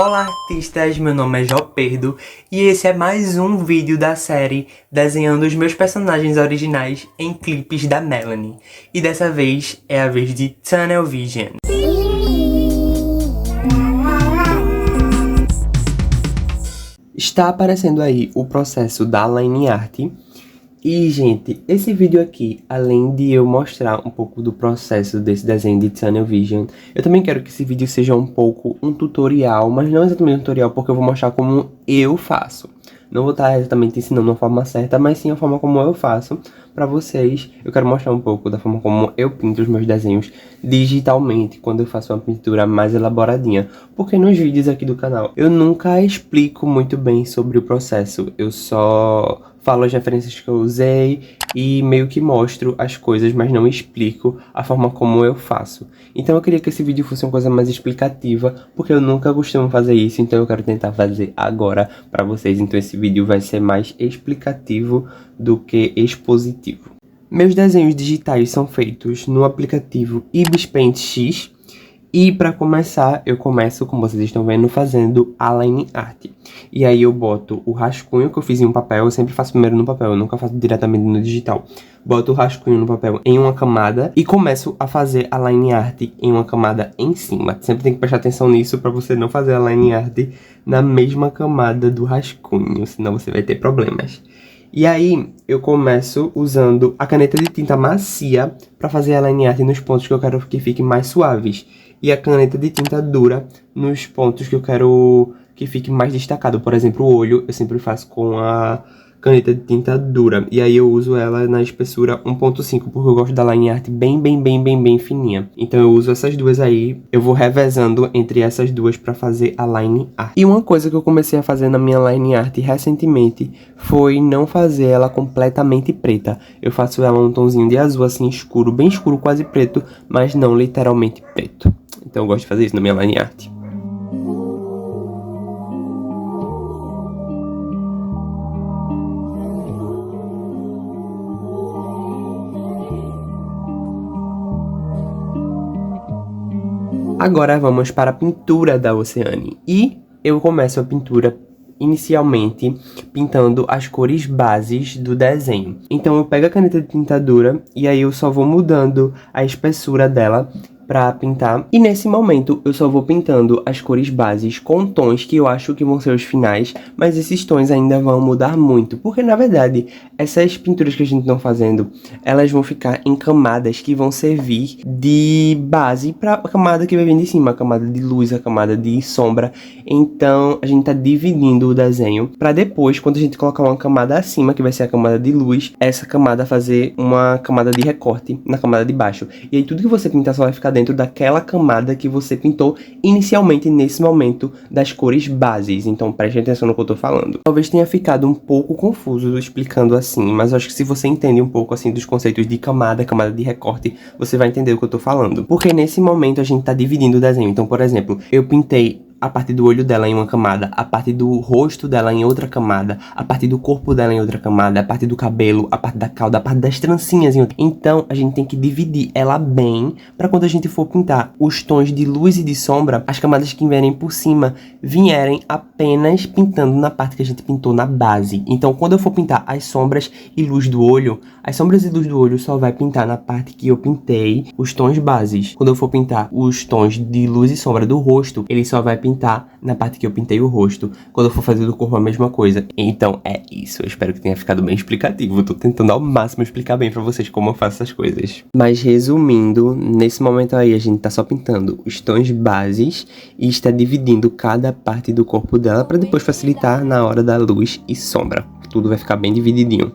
Olá artistas, meu nome é Joperdo e esse é mais um vídeo da série desenhando os meus personagens originais em clipes da Melanie. E dessa vez é a vez de Tunnel Vision. Está aparecendo aí o processo da line art. E, gente, esse vídeo aqui, além de eu mostrar um pouco do processo desse desenho de Tunnel Vision, eu também quero que esse vídeo seja um pouco um tutorial, mas não exatamente um tutorial, porque eu vou mostrar como eu faço. Não vou estar exatamente ensinando a forma certa, mas sim a forma como eu faço pra vocês. Eu quero mostrar um pouco da forma como eu pinto os meus desenhos digitalmente, quando eu faço uma pintura mais elaboradinha. Porque nos vídeos aqui do canal, eu nunca explico muito bem sobre o processo. Eu só falo as referências que eu usei e meio que mostro as coisas, mas não explico a forma como eu faço. Então eu queria que esse vídeo fosse uma coisa mais explicativa, porque eu nunca costumo fazer isso, então eu quero tentar fazer agora pra vocês. Então esse vídeo vai ser mais explicativo do que expositivo. Meus desenhos digitais são feitos no aplicativo Ibis Paint X. E para começar, eu começo, como vocês estão vendo, fazendo a line art. E aí eu boto o rascunho que eu fiz em um papel, eu sempre faço primeiro no papel, eu nunca faço diretamente no digital. Boto o rascunho no papel em uma camada e começo a fazer a line art em uma camada em cima. Sempre tem que prestar atenção nisso para você não fazer a line art na mesma camada do rascunho, senão você vai ter problemas. E aí, eu começo usando a caneta de tinta macia para fazer a line art nos pontos que eu quero que fiquem mais suaves. E a caneta de tinta dura nos pontos que eu quero que fique mais destacado. Por exemplo, o olho eu sempre faço com a caneta de tinta dura. E aí eu uso ela na espessura 1.5, porque eu gosto da line art bem fininha. Então eu uso essas duas aí, eu vou revezando entre essas duas pra fazer a line art. E uma coisa que eu comecei a fazer na minha line art recentemente foi não fazer ela completamente preta. Eu faço ela um tonzinho de azul assim escuro, bem escuro, quase preto, mas não literalmente preto. Então eu gosto de fazer isso na minha line art. Agora vamos para a pintura da Oceane. E eu começo a pintura inicialmente pintando as cores bases do desenho. Então eu pego a caneta de tinta dura e aí eu só vou mudando a espessura dela pra pintar. E nesse momento eu só vou pintando as cores bases com tons que eu acho que vão ser os finais, mas esses tons ainda vão mudar muito, porque na verdade essas pinturas que a gente tá fazendo, elas vão ficar em camadas que vão servir de base para a camada que vai vir de cima, a camada de luz, a camada de sombra. Então a gente tá dividindo o desenho para depois, quando a gente colocar uma camada acima, que vai ser a camada de luz, essa camada fazer uma camada de recorte na camada de baixo. E aí tudo que você pintar só vai ficar dentro daquela camada que você pintou inicialmente nesse momento das cores bases. Então preste atenção no que eu tô falando. Talvez tenha ficado um pouco confuso explicando assim, mas eu acho que se você entende um pouco assim dos conceitos de camada, camada de recorte, você vai entender o que eu tô falando. Porque nesse momento a gente tá dividindo o desenho. Então, por exemplo, eu pintei a parte do olho dela em uma camada, a parte do rosto dela em outra camada, a parte do corpo dela em outra camada, a parte do cabelo, a parte da cauda, a parte das trancinhas em outra. Então, a gente tem que dividir ela bem, para quando a gente for pintar os tons de luz e de sombra, as camadas que vierem por cima, vierem apenas pintando na parte que a gente pintou na base. Então, quando eu for pintar as sombras e luz do olho, as sombras e luz do olho só vai pintar na parte que eu pintei os tons bases. Quando eu for pintar os tons de luz e sombra do rosto, ele só vai pintar na parte que eu pintei o rosto. Quando eu for fazer do corpo a mesma coisa. Então é isso, eu espero que tenha ficado bem explicativo. Eu tô tentando ao máximo explicar bem pra vocês como eu faço essas coisas. Mas resumindo, nesse momento aí a gente tá só pintando os tons bases e está dividindo cada parte do corpo dela pra depois facilitar na hora da luz e sombra. Tudo vai ficar bem divididinho.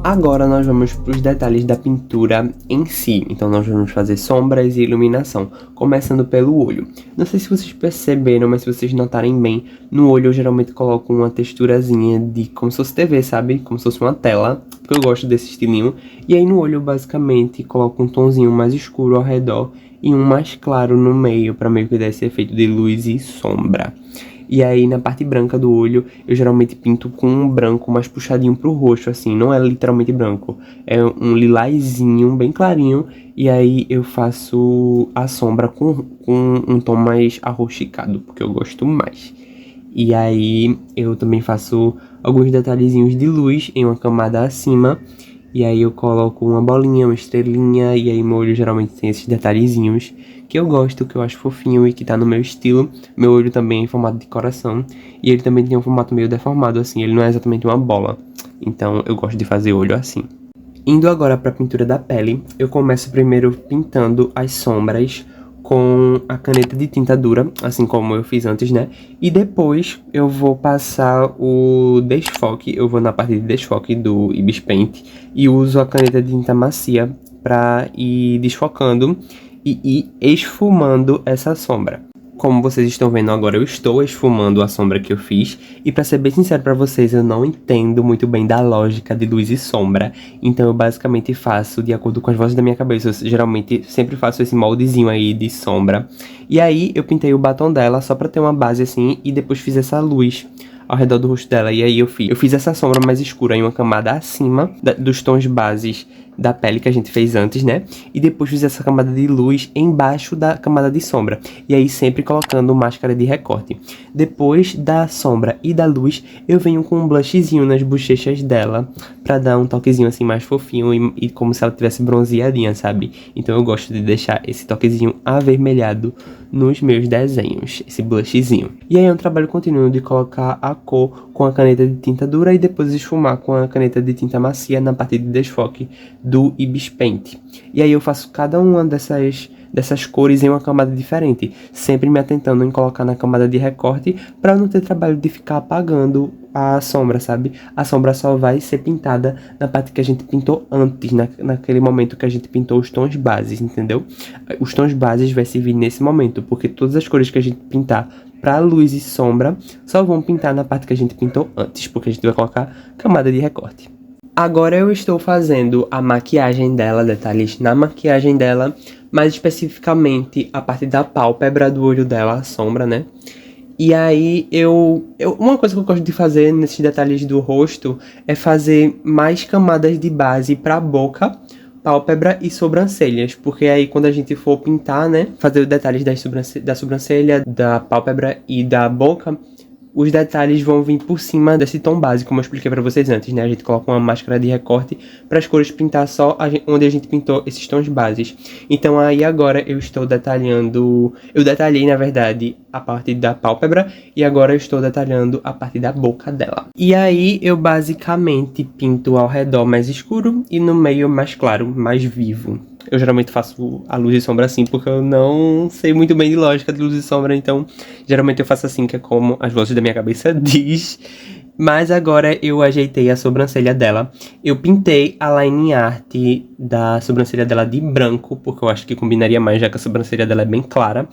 Agora nós vamos para os detalhes da pintura em si. Então nós vamos fazer sombras e iluminação, começando pelo olho. Não sei se vocês perceberam, mas se vocês notarem bem, no olho eu geralmente coloco uma texturazinha de como se fosse TV, sabe? Como se fosse uma tela, porque eu gosto desse estilinho. E aí no olho eu basicamente coloco um tonzinho mais escuro ao redor e um mais claro no meio, para meio que dar esse efeito de luz e sombra. E aí na parte branca do olho eu geralmente pinto com um branco mais puxadinho pro roxo, assim, não é literalmente branco, é um lilazinho bem clarinho. E aí eu faço a sombra com um tom mais arroxicado, porque eu gosto mais. E aí eu também faço alguns detalhezinhos de luz em uma camada acima. E aí eu coloco uma bolinha, uma estrelinha, e aí meu olho geralmente tem esses detalhezinhos que eu gosto, que eu acho fofinho e que tá no meu estilo. Meu olho também é em formato de coração, e ele também tem um formato meio deformado, assim, ele não é exatamente uma bola. Então eu gosto de fazer olho assim. Indo agora pra pintura da pele, eu começo primeiro pintando as sombras com a caneta de tinta dura, assim como eu fiz antes, né? E depois eu vou passar o desfoque, eu vou na parte de desfoque do Ibis Paint e uso a caneta de tinta macia para ir desfocando e ir esfumando essa sombra. Como vocês estão vendo agora, eu estou esfumando a sombra que eu fiz. E pra ser bem sincero pra vocês, eu não entendo muito bem da lógica de luz e sombra. Então eu basicamente faço de acordo com as vozes da minha cabeça. Eu geralmente sempre faço esse moldezinho aí de sombra. E aí eu pintei o batom dela só pra ter uma base assim. E depois fiz essa luz ao redor do rosto dela. E aí eu fiz essa sombra mais escura em uma camada acima dos tons bases da pele que a gente fez antes, né? E depois fiz essa camada de luz embaixo da camada de sombra. E aí sempre colocando máscara de recorte. Depois da sombra e da luz, eu venho com um blushzinho nas bochechas dela, pra dar um toquezinho assim mais fofinho e como se ela tivesse bronzeadinha, sabe? Então eu gosto de deixar esse toquezinho avermelhado nos meus desenhos, esse blushzinho. E aí é um trabalho contínuo de colocar a cor com a caneta de tinta dura e depois esfumar com a caneta de tinta macia na parte de desfoque do Ibis Paint. E aí eu faço cada uma dessas cores em uma camada diferente, sempre me atentando em colocar na camada de recorte para não ter trabalho de ficar apagando a sombra, sabe? A sombra só vai ser pintada na parte que a gente pintou antes, naquele momento que a gente pintou os tons bases, entendeu? Os tons bases vai servir nesse momento, porque todas as cores que a gente pintar para luz e sombra só vão pintar na parte que a gente pintou antes, porque a gente vai colocar camada de recorte. Agora eu estou fazendo a maquiagem dela, detalhes na maquiagem dela, mais especificamente a parte da pálpebra do olho dela, a sombra, né? E aí uma coisa que eu gosto de fazer nesses detalhes do rosto é fazer mais camadas de base pra boca, pálpebra e sobrancelhas, porque aí quando a gente for pintar, né, fazer os detalhes da sobrancelha, da pálpebra e da boca, os detalhes vão vir por cima desse tom base, como eu expliquei pra vocês antes, né? A gente coloca uma máscara de recorte para as cores pintar só onde a gente pintou esses tons bases. Então aí agora eu estou detalhando... Eu detalhei, na verdade, a parte da pálpebra e agora eu estou detalhando a parte da boca dela. E aí eu basicamente pinto ao redor mais escuro e no meio mais claro, mais vivo. Eu geralmente faço a luz e sombra assim, porque eu não sei muito bem de lógica de luz e sombra, então geralmente eu faço assim, que é como as vozes da minha cabeça diz. Mas agora eu ajeitei a sobrancelha dela. Eu pintei a line art da sobrancelha dela de branco, porque eu acho que combinaria mais, já que a sobrancelha dela é bem clara.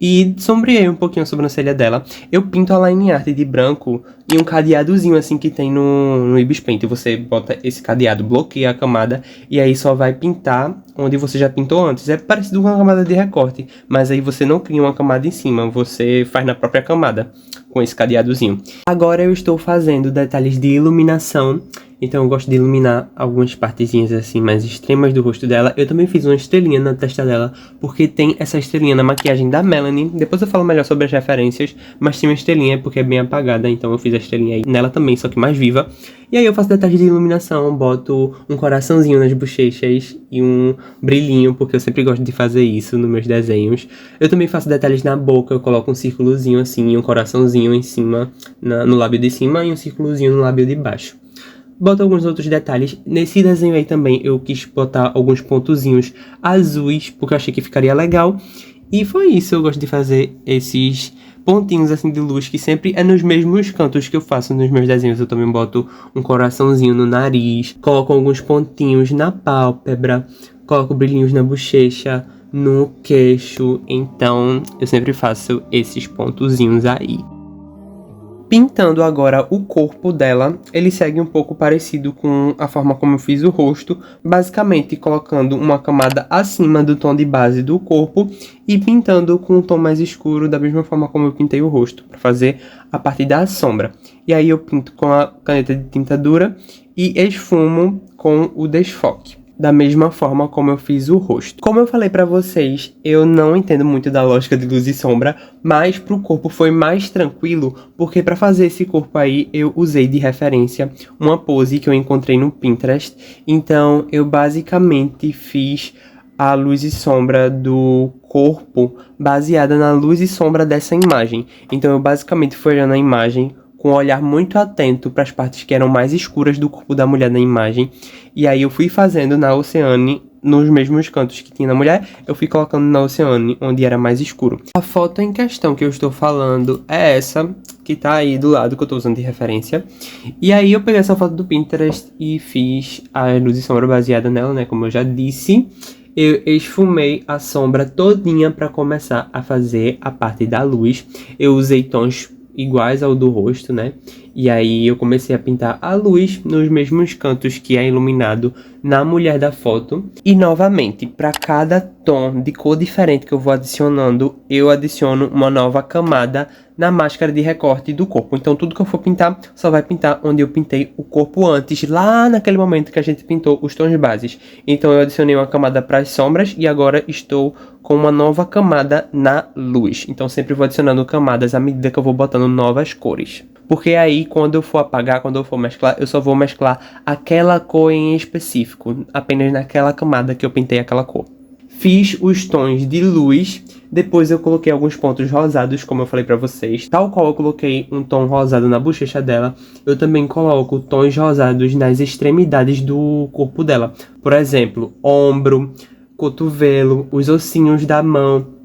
E sombreei um pouquinho a sobrancelha dela. Eu pinto a line art de branco e um cadeadozinho assim que tem no Ibis Paint. Você bota esse cadeado, bloqueia a camada e aí só vai pintar onde você já pintou antes. É parecido com uma camada de recorte, mas aí você não cria uma camada em cima, você faz na própria camada com esse cadeadozinho. Agora eu estou fazendo detalhes de iluminação. Então eu gosto de iluminar algumas partezinhas assim mais extremas do rosto dela. Eu também fiz uma estrelinha na testa dela, porque tem essa estrelinha na maquiagem da Melanie. Depois eu falo melhor sobre as referências, mas tem uma estrelinha porque é bem apagada, então eu fiz a estrelinha aí nela também, só que mais viva. E aí eu faço detalhes de iluminação, boto um coraçãozinho nas bochechas e um brilhinho, porque eu sempre gosto de fazer isso nos meus desenhos. Eu também faço detalhes na boca, eu coloco um círculozinho assim, um coraçãozinho em cima, no lábio de cima e um círculozinho no lábio de baixo. Boto alguns outros detalhes. Nesse desenho aí também eu quis botar alguns pontozinhos azuis, porque eu achei que ficaria legal. E foi isso, eu gosto de fazer esses pontinhos assim de luz, que sempre é nos mesmos cantos que eu faço nos meus desenhos. Eu também boto um coraçãozinho no nariz, coloco alguns pontinhos na pálpebra, coloco brilhinhos na bochecha, no queixo. Então eu sempre faço esses pontozinhos aí. Pintando agora o corpo dela, ele segue um pouco parecido com a forma como eu fiz o rosto, basicamente colocando uma camada acima do tom de base do corpo e pintando com um tom mais escuro, da mesma forma como eu pintei o rosto, para fazer a parte da sombra. E aí eu pinto com a caneta de tinta dura e esfumo com o desfoque, da mesma forma como eu fiz o rosto. Como eu falei pra vocês, eu não entendo muito da lógica de luz e sombra, mas pro corpo foi mais tranquilo, porque pra fazer esse corpo aí, eu usei de referência uma pose que eu encontrei no Pinterest. Então, eu basicamente fiz a luz e sombra do corpo baseada na luz e sombra dessa imagem. Então, eu basicamente fui olhando a imagem com um olhar muito atento para as partes que eram mais escuras do corpo da mulher na imagem. E aí eu fui fazendo na Oceane, nos mesmos cantos que tinha na mulher, eu fui colocando na Oceane, onde era mais escuro. A foto em questão que eu estou falando é essa, que tá aí do lado, que eu tô usando de referência. E aí eu peguei essa foto do Pinterest e fiz a luz e sombra baseada nela, né, como eu já disse. Eu esfumei a sombra todinha para começar a fazer a parte da luz. Eu usei tons iguais ao do rosto, né? E aí eu comecei a pintar a luz nos mesmos cantos que é iluminado na mulher da foto. E novamente, para cada tom de cor diferente que eu vou adicionando, eu adiciono uma nova camada na máscara de recorte do corpo. Então tudo que eu for pintar, só vai pintar onde eu pintei o corpo antes, lá naquele momento que a gente pintou os tons bases. Então eu adicionei uma camada para as sombras e agora estou com uma nova camada na luz. Então sempre vou adicionando camadas à medida que eu vou botando novas cores. Porque aí, quando eu for apagar, quando eu for mesclar, eu só vou mesclar aquela cor em específico, apenas naquela camada que eu pintei aquela cor. Fiz os tons de luz, depois eu coloquei alguns pontos rosados, como eu falei pra vocês. Tal qual eu coloquei um tom rosado na bochecha dela, eu também coloco tons rosados nas extremidades do corpo dela. Por exemplo, ombro, cotovelo, os ossinhos da mão.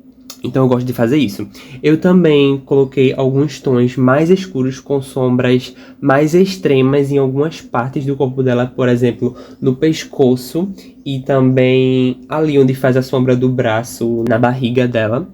Então eu gosto de fazer isso. Eu também coloquei alguns tons mais escuros com sombras mais extremas em algumas partes do corpo dela, por exemplo, no pescoço e também ali onde faz a sombra do braço, na barriga dela.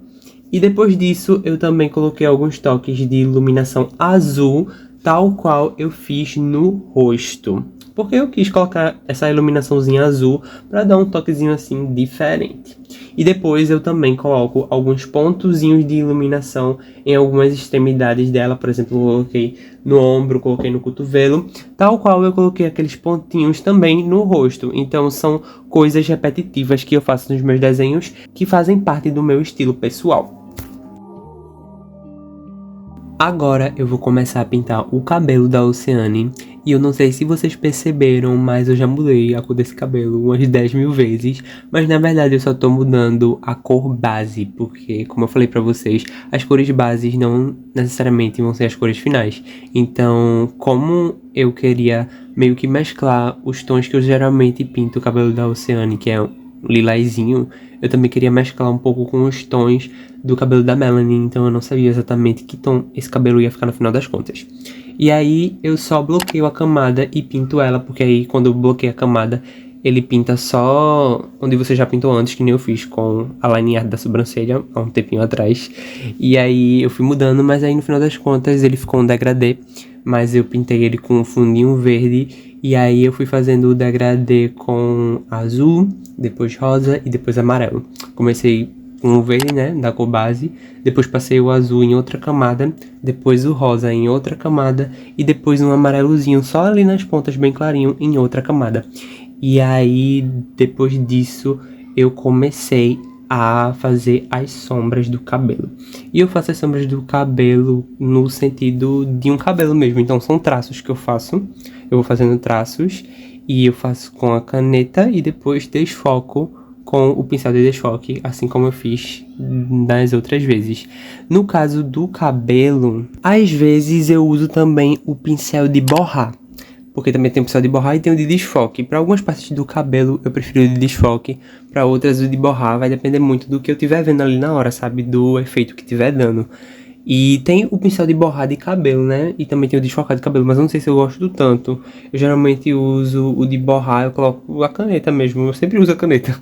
E depois disso eu também coloquei alguns toques de iluminação azul, tal qual eu fiz no rosto. Porque eu quis colocar essa iluminaçãozinha azul para dar um toquezinho assim diferente. E depois eu também coloco alguns pontozinhos de iluminação em algumas extremidades dela. Por exemplo, eu coloquei no ombro, coloquei no cotovelo. Tal qual eu coloquei aqueles pontinhos também no rosto. Então são coisas repetitivas que eu faço nos meus desenhos que fazem parte do meu estilo pessoal. Agora eu vou começar a pintar o cabelo da Oceane. E eu não sei se vocês perceberam, mas eu já mudei a cor desse cabelo umas 10 mil vezes. Mas na verdade eu só tô mudando a cor base, porque como eu falei pra vocês, as cores bases não necessariamente vão ser as cores finais. Então, como eu queria meio que mesclar os tons que eu geralmente pinto o cabelo da Oceane, que é lilazinho, eu também queria mesclar um pouco com os tons do cabelo da Melanie, então eu não sabia exatamente que tom esse cabelo ia ficar no final das contas. E aí eu só bloqueio a camada e pinto ela, porque aí quando eu bloqueio a camada, ele pinta só onde você já pintou antes, que nem eu fiz com a line art da sobrancelha há um tempinho atrás. E aí eu fui mudando, mas aí no final das contas ele ficou um degradê, mas eu pintei ele com um fundinho verde. E aí eu fui fazendo o degradê com azul, depois rosa e depois amarelo. Comecei com o verde, né, da cor base, depois passei o azul em outra camada, depois o rosa em outra camada e depois um amarelozinho só ali nas pontas bem clarinho em outra camada. E aí depois disso eu comecei a fazer as sombras do cabelo. E eu faço as sombras do cabelo no sentido de um cabelo mesmo, então são traços que eu faço. Eu vou fazendo traços e eu faço com a caneta e depois desfoco com o pincel de desfoque, assim como eu fiz nas outras vezes. No caso do cabelo, às vezes eu uso também o pincel de borrar, porque também tem o pincel de borrar e tem o de desfoque. Para algumas partes do cabelo eu prefiro o de desfoque, para outras o de borrar. Vai depender muito do que eu estiver vendo ali na hora, sabe? Do efeito que estiver dando. E tem o pincel de borrar de cabelo, né? E também tem o desfocar de cabelo, mas eu não sei se eu gosto tanto. Eu geralmente uso o de borrar, eu coloco a caneta mesmo, eu sempre uso a caneta.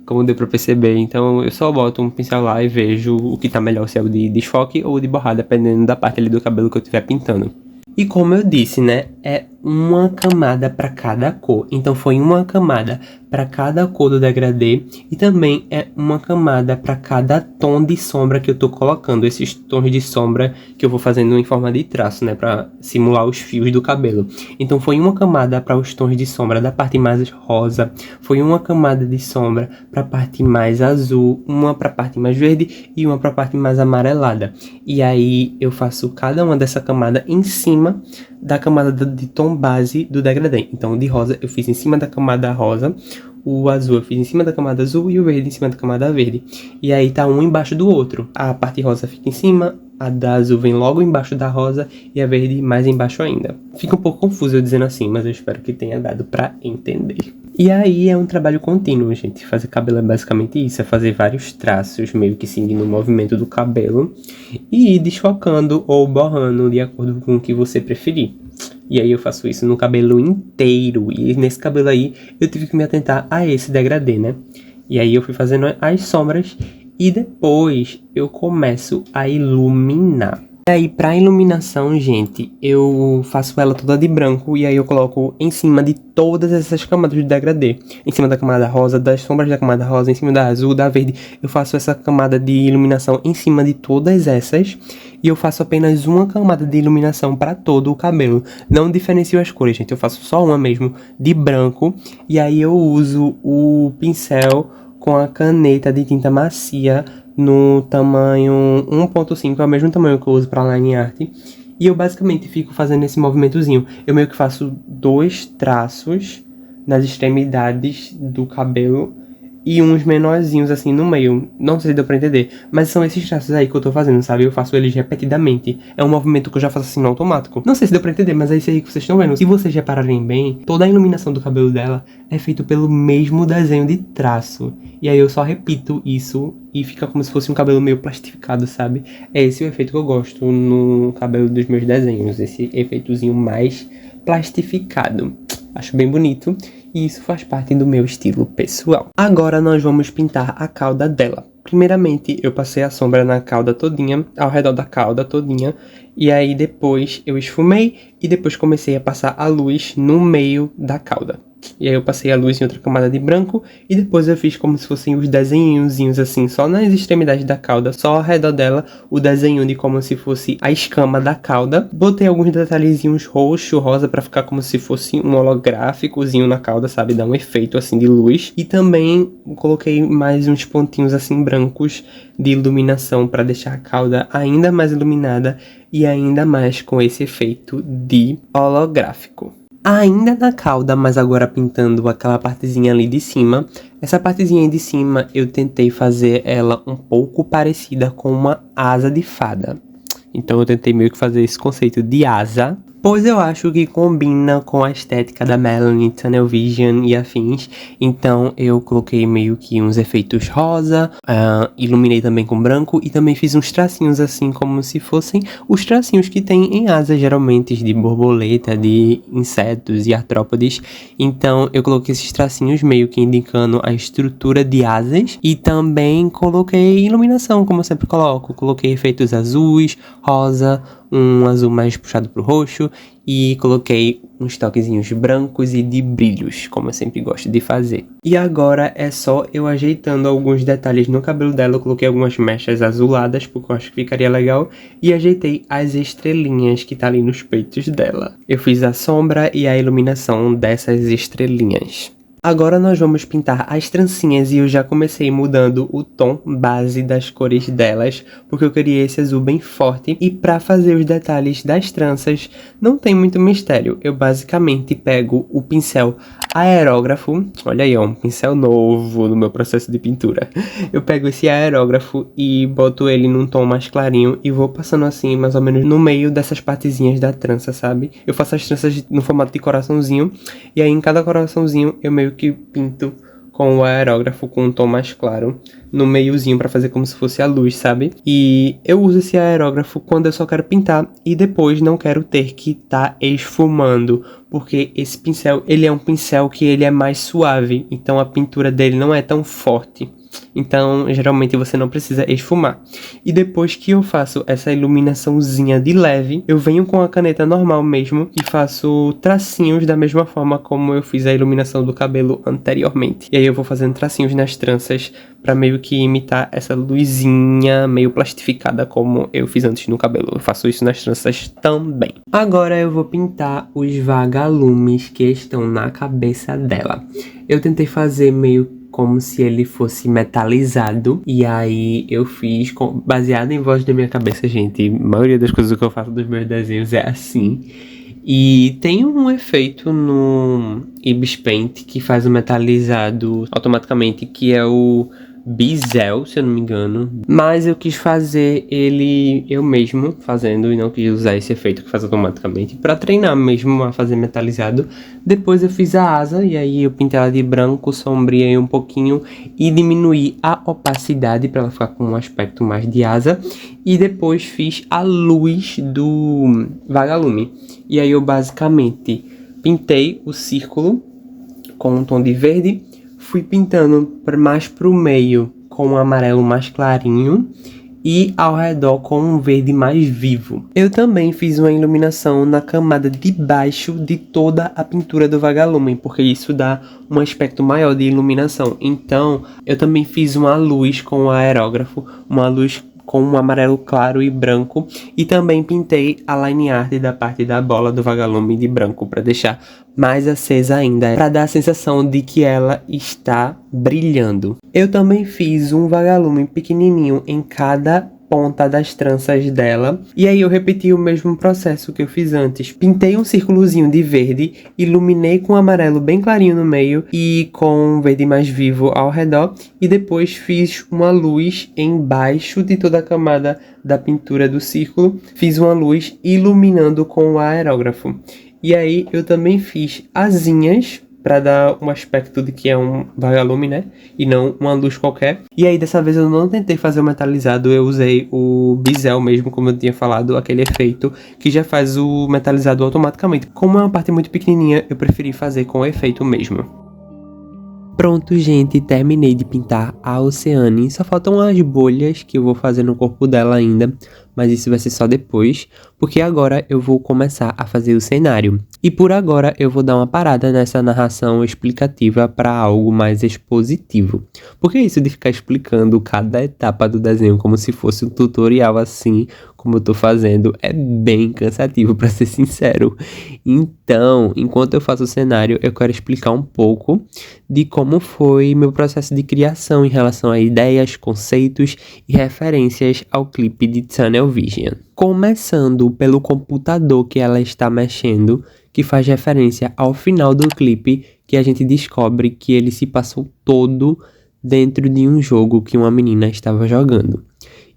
como deu pra perceber. Então eu só boto um pincel lá e vejo o que tá melhor, se é o de desfoque ou o de borrada, dependendo da parte ali do cabelo que eu estiver pintando. E como eu disse, né, é uma camada para cada cor. Então foi uma camada para cada cor do degradê e também é uma camada para cada tom de sombra que eu tô colocando. Esses tons de sombra que eu vou fazendo em forma de traço, né, para simular os fios do cabelo. Então foi uma camada para os tons de sombra da parte mais rosa, foi uma camada de sombra para a parte mais azul, uma para a parte mais verde e uma para a parte mais amarelada. E aí eu faço cada uma dessa camada em cima da camada de tom base do degradê. Então o de rosa eu fiz em cima da camada rosa, o azul eu fiz em cima da camada azul e o verde em cima da camada verde. E aí tá um embaixo do outro. A parte rosa fica em cima, a da azul vem logo embaixo da rosa e a verde mais embaixo ainda. Fica um pouco confuso eu dizendo assim, mas eu espero que tenha dado pra entender. E aí é um trabalho contínuo, gente. Fazer cabelo é basicamente isso, é fazer vários traços, meio que seguindo o movimento do cabelo e ir desfocando ou borrando de acordo com o que você preferir. E aí eu faço isso no cabelo inteiro, e nesse cabelo aí eu tive que me atentar a esse degradê, né? E aí eu fui fazendo as sombras e depois eu começo a iluminar. E aí, pra iluminação, gente, eu faço ela toda de branco e aí eu coloco em cima de todas essas camadas de degradê. Em cima da camada rosa, das sombras da camada rosa, em cima da azul, da verde. Eu faço essa camada de iluminação em cima de todas essas. E eu faço apenas uma camada de iluminação para todo o cabelo. Não diferencio as cores, gente. Eu faço só uma mesmo, de branco. E aí eu uso o pincel com a caneta de tinta macia no tamanho 1.5, é o mesmo tamanho que eu uso para line art. E eu basicamente fico fazendo esse movimentozinho. Eu meio que faço 2 traços nas extremidades do cabelo e uns menorzinhos assim no meio. Não sei se deu pra entender, mas são esses traços aí que eu tô fazendo, sabe? Eu faço eles repetidamente. É um movimento que eu já faço assim no automático. Não sei se deu pra entender, mas é isso aí que vocês estão vendo. Se vocês repararem bem, toda a iluminação do cabelo dela é feita pelo mesmo desenho de traço. E aí eu só repito isso e fica como se fosse um cabelo meio plastificado, sabe? É esse o efeito que eu gosto no cabelo dos meus desenhos. Esse efeitozinho mais plastificado. Acho bem bonito e isso faz parte do meu estilo pessoal. Agora nós vamos pintar a cauda dela. Primeiramente eu passei a sombra na cauda todinha, ao redor da cauda todinha. E aí depois eu esfumei e depois comecei a passar a luz no meio da cauda. E aí eu passei a luz em outra camada de branco e depois eu fiz como se fossem os desenhozinhos assim, só nas extremidades da cauda, só ao redor dela, o desenho de como se fosse a escama da cauda. Botei alguns detalhezinhos roxo, rosa pra ficar como se fosse um holográficozinho na cauda, sabe? Dar um efeito assim de luz. E também coloquei mais uns pontinhos assim brancos de iluminação pra deixar a cauda ainda mais iluminada e ainda mais com esse efeito de holográfico. Ainda na cauda, mas agora pintando aquela partezinha ali de cima. Essa partezinha aí de cima eu tentei fazer ela um pouco parecida com uma asa de fada. Então eu tentei meio que fazer esse conceito de asa, pois eu acho que combina com a estética da Melanie, Tunnel Vision e afins. Então eu coloquei meio que uns efeitos rosa, iluminei também com branco e também fiz uns tracinhos assim como se fossem os tracinhos que tem em asas geralmente de borboleta, de insetos e artrópodes. Então eu coloquei esses tracinhos meio que indicando a estrutura de asas e também coloquei iluminação, como eu sempre coloco. Coloquei efeitos azuis, rosa, um azul mais puxado pro roxo e coloquei uns toquezinhos brancos e de brilhos, como eu sempre gosto de fazer. E agora é só eu ajeitando alguns detalhes no cabelo dela. Eu coloquei algumas mechas azuladas porque eu acho que ficaria legal e ajeitei as estrelinhas que tá ali nos peitos dela. Eu fiz a sombra e a iluminação dessas estrelinhas. Agora nós vamos pintar as trancinhas e eu já comecei mudando o tom base das cores delas, porque eu queria esse azul bem forte. E para fazer os detalhes das tranças, não tem muito mistério. Eu basicamente pego o pincel aerógrafo, olha aí, ó, um pincel novo no meu processo de pintura. Eu pego esse aerógrafo e boto ele num tom mais clarinho e vou passando assim, mais ou menos no meio dessas partezinhas da trança, sabe? Eu faço as tranças no formato de coraçãozinho e aí em cada coraçãozinho eu meio que pinto com o aerógrafo com um tom mais claro no meiozinho pra fazer como se fosse a luz, sabe? E eu uso esse aerógrafo quando eu só quero pintar e depois não quero ter que tá esfumando, porque esse pincel, ele é um pincel que ele é mais suave, então a pintura dele não é tão forte. Então, geralmente você não precisa esfumar. E depois que eu faço essa iluminaçãozinha de leve, eu venho com a caneta normal mesmo e faço tracinhos da mesma forma como eu fiz a iluminação do cabelo anteriormente. E aí eu vou fazendo tracinhos nas tranças pra meio que imitar essa luzinha meio plastificada como eu fiz antes no cabelo. Eu faço isso nas tranças também. Agora eu vou pintar os vagalumes que estão na cabeça dela. Eu tentei fazer meio como se ele fosse metalizado. E aí eu fiz, baseado em voz da minha cabeça, gente. A maioria das coisas que eu faço dos meus desenhos é assim. E tem um efeito no Ibis Paint que faz o metalizado automaticamente, que é o Bezel, se eu não me engano. Mas eu quis fazer ele eu mesmo fazendo e não quis usar esse efeito que faz automaticamente pra treinar mesmo a fazer metalizado. Depois eu fiz a asa e aí eu pintei ela de branco, sombreei um pouquinho e diminuí a opacidade pra ela ficar com um aspecto mais de asa. E depois fiz a luz do vagalume. E aí eu basicamente pintei o círculo com um tom de verde. Fui pintando mais pro meio com um amarelo mais clarinho e ao redor com um verde mais vivo. Eu também fiz uma iluminação na camada de baixo de toda a pintura do vagalume, porque isso dá um aspecto maior de iluminação. Então, eu também fiz uma luz com o aerógrafo, uma luz com um amarelo claro e branco, e também pintei a line art da parte da bola do vagalume de branco para deixar mais acesa ainda, para dar a sensação de que ela está brilhando. Eu também fiz um vagalume pequenininho em cada ponta das tranças dela, e aí eu repeti o mesmo processo que eu fiz antes. Pintei um círculozinho de verde, iluminei com amarelo bem clarinho no meio e com um verde mais vivo ao redor, e depois fiz uma luz embaixo de toda a camada da pintura do círculo, fiz uma luz iluminando com o aerógrafo. E aí eu também fiz asinhas para dar um aspecto de que é um vagalume, né? E não uma luz qualquer. E aí dessa vez eu não tentei fazer o metalizado, eu usei o Bezel mesmo, como eu tinha falado, aquele efeito que já faz o metalizado automaticamente. Como é uma parte muito pequenininha, eu preferi fazer com o efeito mesmo. Pronto, gente, terminei de pintar a Oceane. Só faltam as bolhas que eu vou fazer no corpo dela ainda, mas isso vai ser só depois, porque agora eu vou começar a fazer o cenário. E por agora eu vou dar uma parada nessa narração explicativa para algo mais expositivo. Porque isso de ficar explicando cada etapa do desenho como se fosse um tutorial assim, como eu tô fazendo, é bem cansativo, para ser sincero. Então, enquanto eu faço o cenário, eu quero explicar um pouco de como foi meu processo de criação em relação a ideias, conceitos e referências ao clipe de Tunnel Vision. Começando pelo computador que ela está mexendo, que faz referência ao final do clipe, que a gente descobre que ele se passou todo dentro de um jogo que uma menina estava jogando.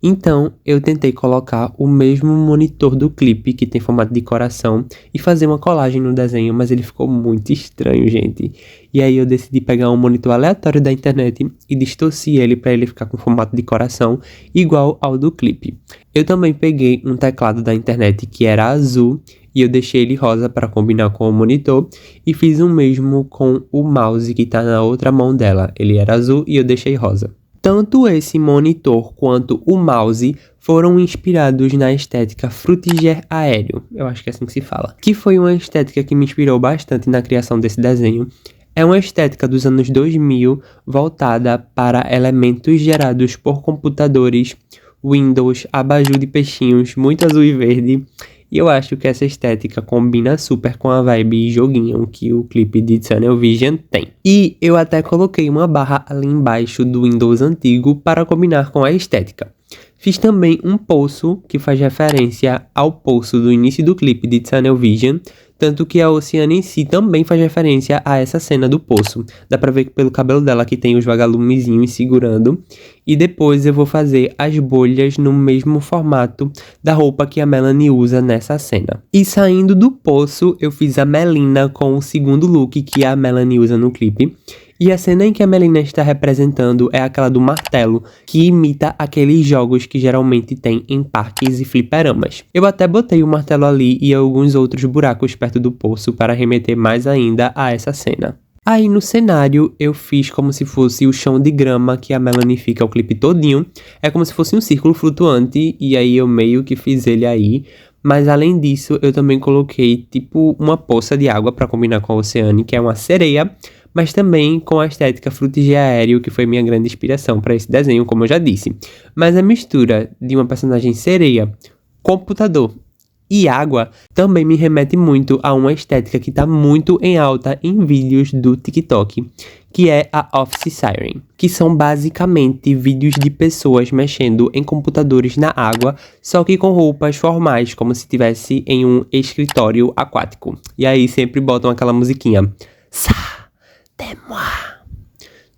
Então, eu tentei colocar o mesmo monitor do clipe, que tem formato de coração, e fazer uma colagem no desenho, mas ele ficou muito estranho, gente. E aí eu decidi pegar um monitor aleatório da internet e distorci ele para ele ficar com formato de coração, igual ao do clipe. Eu também peguei um teclado da internet que era azul, e eu deixei ele rosa para combinar com o monitor, e fiz o mesmo com o mouse que está na outra mão dela. Ele era azul e eu deixei rosa. Tanto esse monitor quanto o mouse foram inspirados na estética Frutiger aéreo, eu acho que é assim que se fala, que foi uma estética que me inspirou bastante na criação desse desenho. É uma estética dos anos 2000 voltada para elementos gerados por computadores, Windows, abajur de peixinhos, muito azul e verde. E eu acho que essa estética combina super com a vibe joguinho que o clipe de Tunnel Vision tem. E eu até coloquei uma barra ali embaixo do Windows antigo para combinar com a estética. Fiz também um poço que faz referência ao poço do início do clipe de Tunnel Vision, tanto que a Oceane em si também faz referência a essa cena do poço. Dá pra ver que pelo cabelo dela que tem os vagalumezinhos segurando. E depois eu vou fazer as bolhas no mesmo formato da roupa que a Melanie usa nessa cena. E saindo do poço, eu fiz a Melina com o segundo look que a Melanie usa no clipe. E a cena em que a Melina está representando é aquela do martelo, que imita aqueles jogos que geralmente tem em parques e fliperamas. Eu até botei o martelo ali e alguns outros buracos perto do poço para remeter mais ainda a essa cena. Aí no cenário eu fiz como se fosse o chão de grama que a Melanie fica o clipe todinho. É como se fosse um círculo flutuante e aí eu meio que fiz ele aí. Mas além disso eu também coloquei tipo uma poça de água para combinar com a Oceane, que é uma sereia. Mas também com a estética Frutigê Aéreo, que foi minha grande inspiração para esse desenho, como eu já disse. Mas a mistura de uma personagem sereia, computador e água também me remete muito a uma estética que está muito em alta em vídeos do TikTok, que é a Office Siren, que são basicamente vídeos de pessoas mexendo em computadores na água, só que com roupas formais, como se estivesse em um escritório aquático. E aí sempre botam aquela musiquinha.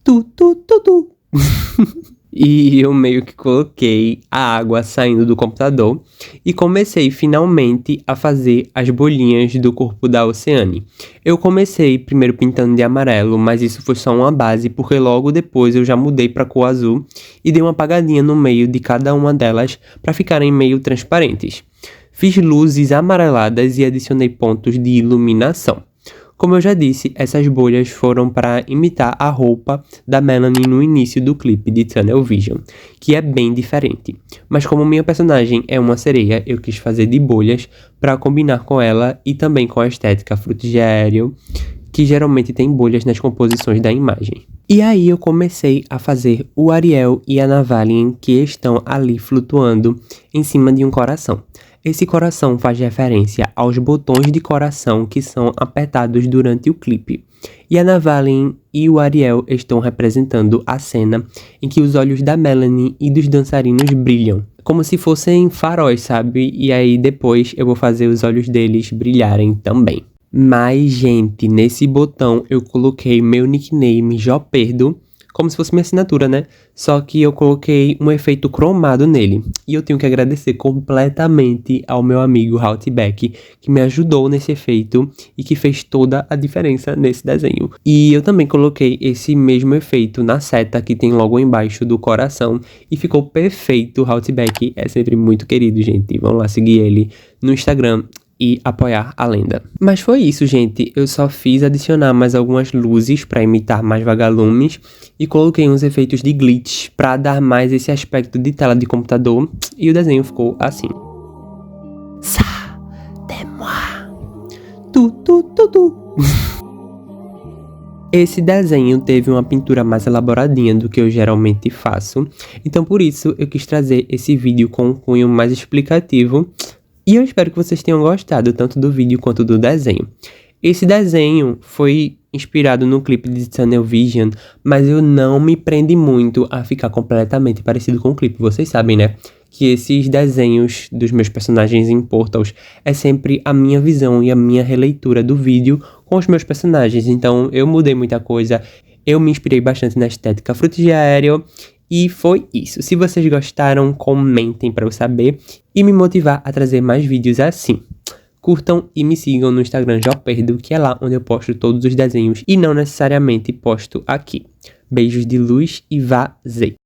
Tu. E eu meio que coloquei a água saindo do computador e comecei finalmente a fazer as bolinhas do corpo da Oceane. Eu comecei primeiro pintando de amarelo, mas isso foi só uma base, porque logo depois eu já mudei para cor azul e dei uma apagadinha no meio de cada uma delas para ficarem meio transparentes. Fiz luzes amareladas e adicionei pontos de iluminação. Como eu já disse, essas bolhas foram para imitar a roupa da Melanie no início do clipe de Tunnel Vision, que é bem diferente. Mas como minha personagem é uma sereia, eu quis fazer de bolhas para combinar com ela e também com a estética Frutigê Aéreo, que geralmente tem bolhas nas composições da imagem. E aí eu comecei a fazer o Ariel e a Navalien, que estão ali flutuando em cima de um coração. Esse coração faz referência aos botões de coração que são apertados durante o clipe. E a Navalien e o Ariel estão representando a cena em que os olhos da Melanie e dos dançarinos brilham, como se fossem faróis, sabe? E aí depois eu vou fazer os olhos deles brilharem também. Mas, gente, nesse botão eu coloquei meu nickname Joperdo, como se fosse minha assinatura, né? Só que eu coloquei um efeito cromado nele. E eu tenho que agradecer completamente ao meu amigo Haltback, que me ajudou nesse efeito e que fez toda a diferença nesse desenho. E eu também coloquei esse mesmo efeito na seta que tem logo embaixo do coração e ficou perfeito. Haltback é sempre muito querido, gente. Vamos lá seguir ele no Instagram e apoiar a lenda. Mas foi isso, gente. Eu só fiz adicionar mais algumas luzes para imitar mais vagalumes e coloquei uns efeitos de glitch para dar mais esse aspecto de tela de computador e o desenho ficou assim. Tu. Esse desenho teve uma pintura mais elaboradinha do que eu geralmente faço, então por isso eu quis trazer esse vídeo com um cunho mais explicativo. E eu espero que vocês tenham gostado tanto do vídeo quanto do desenho. Esse desenho foi inspirado no clipe de Tunnel Vision, mas eu não me prendi muito a ficar completamente parecido com o clipe. Vocês sabem, né? Que esses desenhos dos meus personagens em Portals é sempre a minha visão e a minha releitura do vídeo com os meus personagens. Então eu mudei muita coisa, eu me inspirei bastante na estética Frutigê Aéreo. E foi isso. Se vocês gostaram, comentem para eu saber e me motivar a trazer mais vídeos assim. Curtam e me sigam no Instagram Joperdo, que é lá onde eu posto todos os desenhos e não necessariamente posto aqui. Beijos de luz e vazei!